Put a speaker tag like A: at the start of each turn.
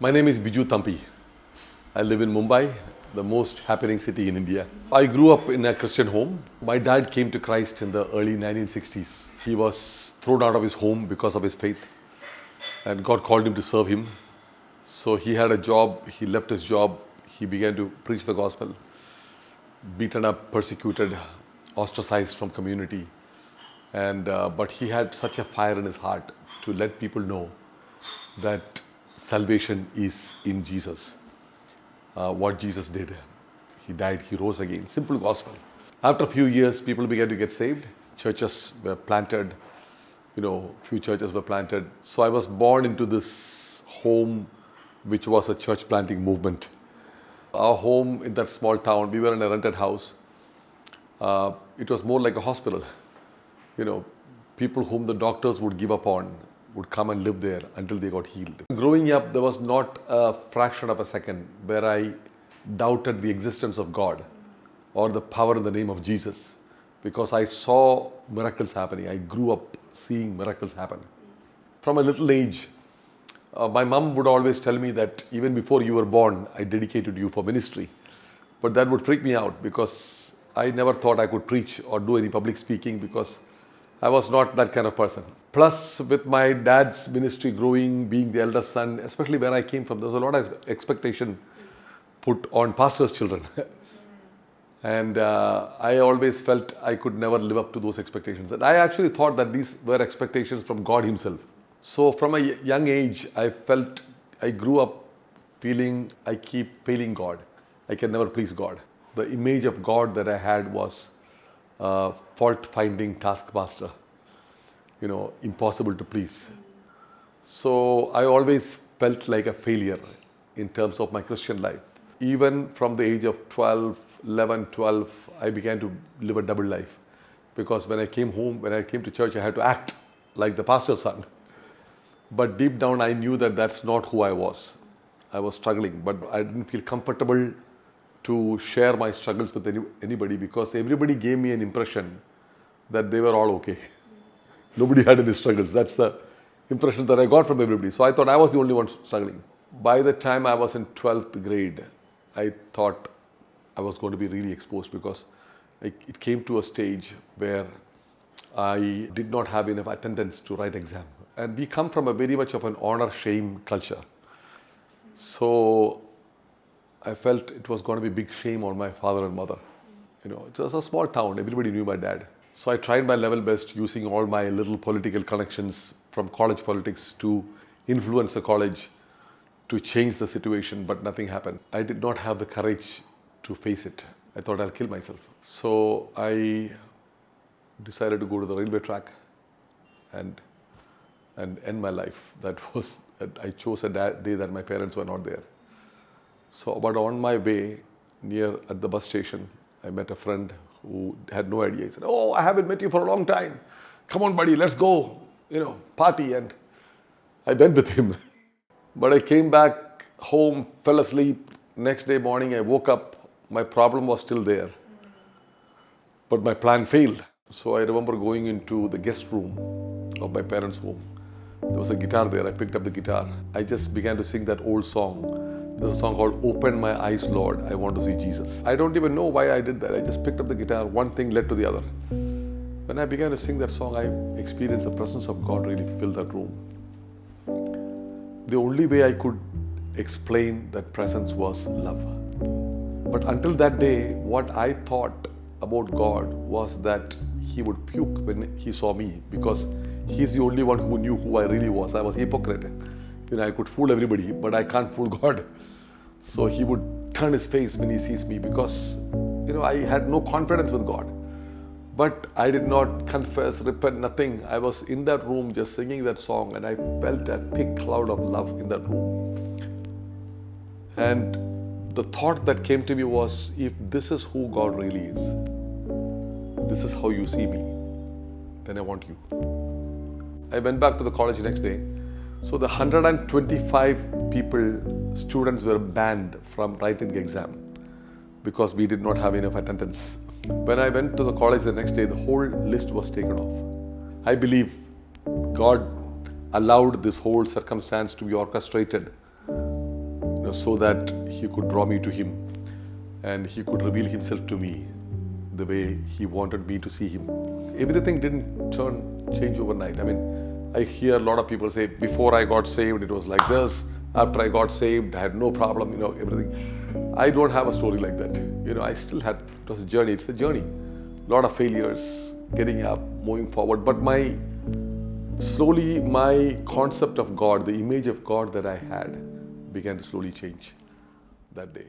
A: My name is Biju Thampy. I live in Mumbai, the most happening city in India. I grew up in a Christian home. My dad came to Christ in the early 1960s. He was thrown out of his home because of his faith, and God called him to serve him. So he had a job, he left his job, he began to preach the gospel, beaten up, persecuted, ostracized from community. But he had such a fire in his heart to let people know that salvation is in Jesus. What Jesus did. He died, he rose again. Simple gospel. After a few years, people began to get saved. Churches were planted. Few churches were planted. So I was born into this home, which was a church planting movement. Our home in that small town, we were in a rented house. It was more like a hospital. People whom the doctors would give up on would come and live there until they got healed. Growing up, there was not a fraction of a second where I doubted the existence of God or the power in the name of Jesus, because I saw miracles happening. I grew up seeing miracles happen. From a little age, my mom would always tell me that even before you were born, I dedicated you for ministry. But that would freak me out because I never thought I could preach or do any public speaking because I was not that kind of person. Plus, with my dad's ministry growing, being the eldest son, especially where I came from, there was a lot of expectation put on pastors' children. And I always felt I could never live up to those expectations. And I actually thought that these were expectations from God himself. So from a young age, I grew up feeling I keep failing God. I can never please God. The image of God that I had was fault-finding taskmaster, impossible to please. So I always felt like a failure in terms of my Christian life. Even from the age of 11, 12, I began to live a double life. Because when I came home, when I came to church, I had to act like the pastor's son. But deep down, I knew that that's not who I was. I was struggling, but I didn't feel comfortable to share my struggles with anybody because everybody gave me an impression that they were all okay. Nobody had any struggles. That's the impression that I got from everybody. So I thought I was the only one struggling. By the time I was in 12th grade, I thought I was going to be really exposed because it came to a stage where I did not have enough attendance to write exam. And we come from a very much of an honor-shame culture. So I felt it was going to be big shame on my father and mother. It was a small town. Everybody knew my dad. So I tried my level best using all my little political connections from college politics to influence the college to change the situation, but nothing happened. I did not have the courage to face it. I thought I'll kill myself. So I decided to go to the railway track and end my life. I chose a day that my parents were not there. So, but on my way at the bus station, I met a friend who had no idea. He said, "Oh, I haven't met you for a long time. Come on, buddy, let's go, party." And I went with him. But I came back home, fell asleep. Next day morning, I woke up. My problem was still there. But my plan failed. So I remember going into the guest room of my parents' home. There was a guitar there. I picked up the guitar. I just began to sing that old song. There's a song called "Open My Eyes, Lord, I Want to See Jesus." I don't even know why I did that. I just picked up the guitar. One thing led to the other. When I began to sing that song, I experienced the presence of God really fill that room. The only way I could explain that presence was love. But until that day, what I thought about God was that he would puke when he saw me because he's the only one who knew who I really was. I was a hypocrite. I could fool everybody, but I can't fool God. So he would turn his face when he sees me because, I had no confidence with God. But I did not confess, repent, nothing. I was in that room just singing that song and I felt a thick cloud of love in that room. And the thought that came to me was, if this is who God really is, this is how you see me, then I want you. I went back to the college next day. So the 125 students were banned from writing the exam because we did not have enough attendance. When I went to the college the next day, the whole list was taken off. I believe God allowed this whole circumstance to be orchestrated so that He could draw me to Him and He could reveal Himself to me the way He wanted me to see Him. Everything didn't change overnight. I mean, I hear a lot of people say, before I got saved, it was like this. After I got saved, I had no problem, everything. I don't have a story like that. I still had, it was a journey. It's a journey. A lot of failures, getting up, moving forward. But slowly my concept of God, the image of God that I had, began to slowly change that day.